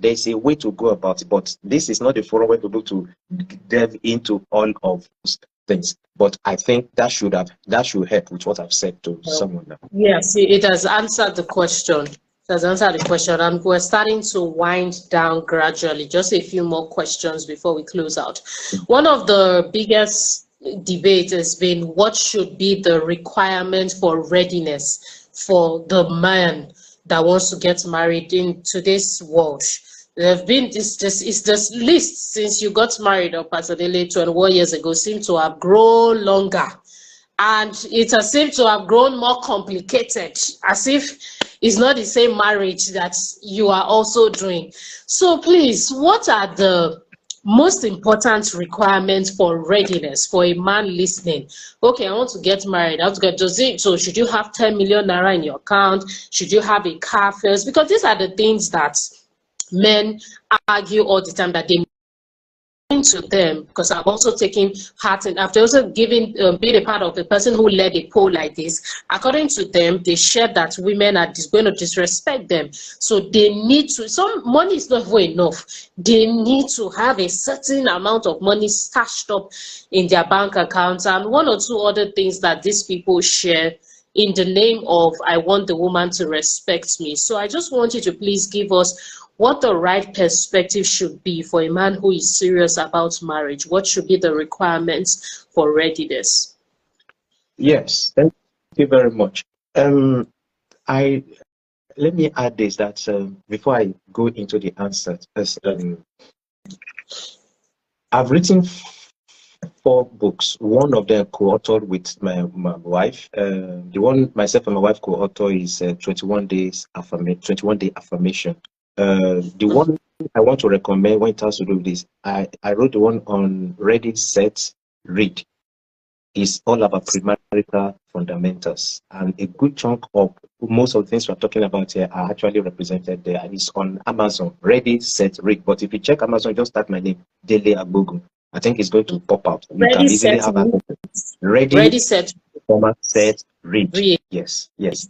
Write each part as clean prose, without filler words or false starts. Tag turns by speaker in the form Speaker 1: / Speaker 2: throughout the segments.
Speaker 1: There's a way to go about it, but this is not a forum where people to delve into all of those things. But I think that should help with what I've said to someone now.
Speaker 2: Yes, it has answered the question. It has answered the question, and we're starting to wind down gradually. Just a few more questions before we close out. One of the biggest debates has been what should be the requirement for readiness for the man that wants to get married in today's world. There have been this list since you got married, or Pastor 21 years ago, seemed to have grown longer. And it has seemed to have grown more complicated, as if it's not the same marriage that you are also doing. So please, what are the most important requirements for readiness for a man listening? Okay, I want to get married. I want to get, so should you have 10 million naira in your account? Should you have a car first? Because these are the things that men argue all the time, that they to them, because I'm also taking part in, after also giving being a part of the person who led a poll like this. According to them, they shared that women are going to disrespect them, so they need to, some money is not enough, they need to have a certain amount of money stashed up in their bank accounts, and one or two other things that these people share in the name of I want the woman to respect me. So I just want you to please give us what the right perspective should be for a man who is serious about marriage. What should be the requirements for readiness?
Speaker 1: Yes, thank you very much. Let me add this, that before I go into the answer, I've written 4 books. One of them co-authored with my wife. The one myself and my wife co-author is 21 Day Affirmation. The one I want to recommend when it has to do with this, I wrote the one on Ready, Set, Read. It's all about premarital fundamentals, and a good chunk of most of the things we're talking about here are actually represented there, and it's on Amazon. Ready, Set, Read. But if you check Amazon, just type my name, Dele Agbogun. I think it's going to pop out. You
Speaker 2: Ready,
Speaker 1: can easily
Speaker 2: set,
Speaker 1: have
Speaker 2: ready, set,
Speaker 1: read. Yes.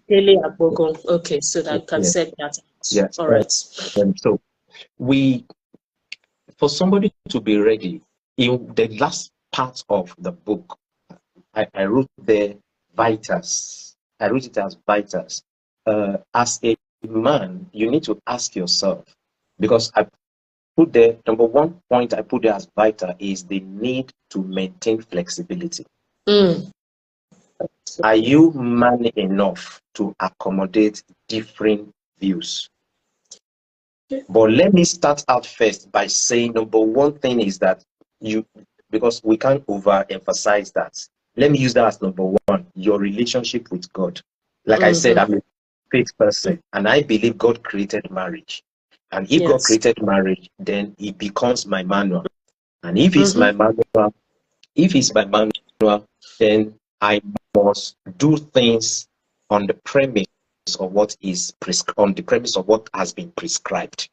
Speaker 2: Dele Agbogun. Okay, so that can set that.
Speaker 1: Yes.
Speaker 2: All right.
Speaker 1: So for somebody to be ready, in the last part of the book, I wrote the vitals. I wrote it as vitals. As a man, you need to ask yourself, because I put there, number one point I put there as vital is the need to maintain flexibility. Are you man enough to accommodate different views? But let me start out first by saying number one thing is that because we can't overemphasize that. Let me use that as number one, your relationship with God. Like I said, I'm a faith person, and I believe God created marriage. And if God created marriage, then it becomes my manual. And if it's my manual, then I must do things on the premise of what is on the premise of what has been prescribed.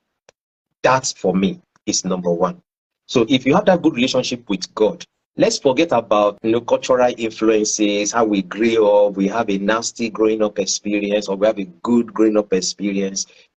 Speaker 1: That for me is number one. So if you have that good relationship with God, let's forget about cultural influences, how we grew up, we have a nasty growing up experience, or we have a good growing up experience.